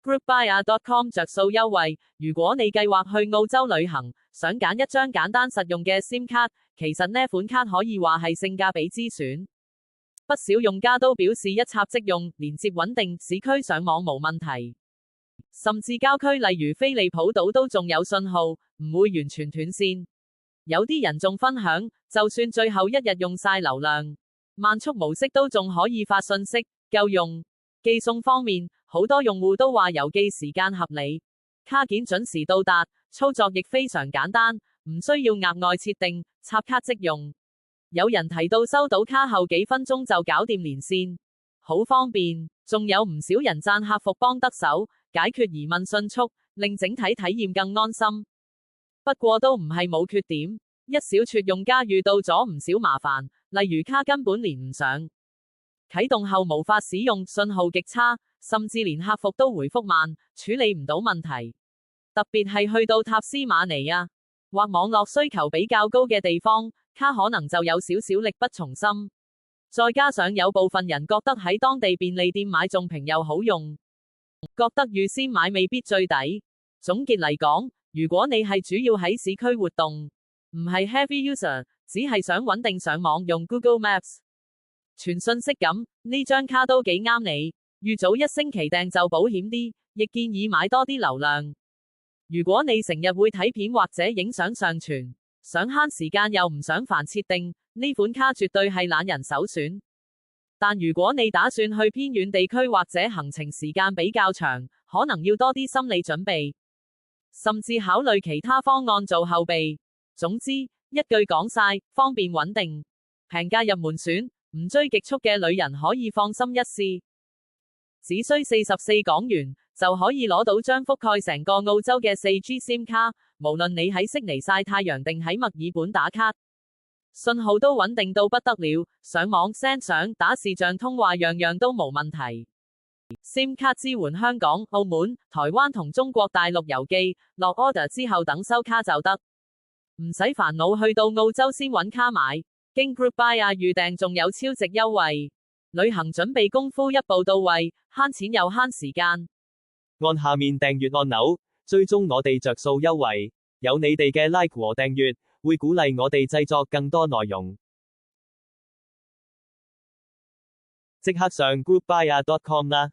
GroupBuyer.com 着數優惠，如果你計劃去澳洲旅行，想揀一張簡單實用嘅 SIM 卡，其實呢款卡可以話係性價比之選。不少用家都表示一插即用，連接穩定，市區上網無問題。甚至郊區例如菲利普島都仲有信號，唔會完全斷線。有啲人仲分享，就算最後一日用晒流量，慢速模式都仲可以發信息，夠用。寄送方面，好多用戶都話郵寄時間合理，卡件準時到達，操作亦非常簡單，唔需要額外設定，插卡即用。有人提到收到卡後幾分鐘就搞掂連線，好方便。仲有唔少人讚客服幫得手，解決疑問迅速，令整體體驗更安心。不過都唔係冇缺點，一小撮用家遇到咗唔少麻煩，例如卡根本連唔上，啟動後無法使用，信號極差，甚至連客服都回覆慢，處理唔到問題。特別係去到塔斯馬尼亞或網絡需求比較高嘅地方，卡可能就有少少力不從心。再加上有部分人覺得喺當地便利店買仲平又好用，覺得預先買未必最抵。總結嚟講，如果你係主要喺市區活動，唔係 heavy user， 只係想穩定上網用 Google Maps， 傳信息咁，呢張卡都幾啱你。預早1星期訂就保險啲，亦建議買多啲流量。如果你成日會睇片或者影相上傳，想慳時間又唔想煩設定，呢款卡絕對係懶人首選。但如果你打算去偏遠地區或者行程時間比較長，可能要多啲心理準備，甚至考慮其他方案做後備。總之，一句講晒，方便穩定，平價入門選，唔追極速嘅旅人可以放心一試。只需44港元就可以攞到張覆蓋成個澳洲嘅 4G SIM 卡，無論你喺悉尼曬太陽定喺墨爾本打卡，信號都穩定到不得了，上網 send 相、打視像通話樣樣都無問題。SIM 卡支援香港、澳門、台灣同中國大陸郵寄，落 order 之後等收卡就得，唔使煩惱去到澳洲先揾卡買，經 GroupBuyer 預訂仲有超值優惠。旅行準備功夫一步到位，慳錢又慳時間。按下面訂閱按鈕，追蹤我哋着數優惠。有你哋嘅 like 和訂閱，會鼓勵我哋製作更多內容。即刻上 GroupBuyer.com 啦！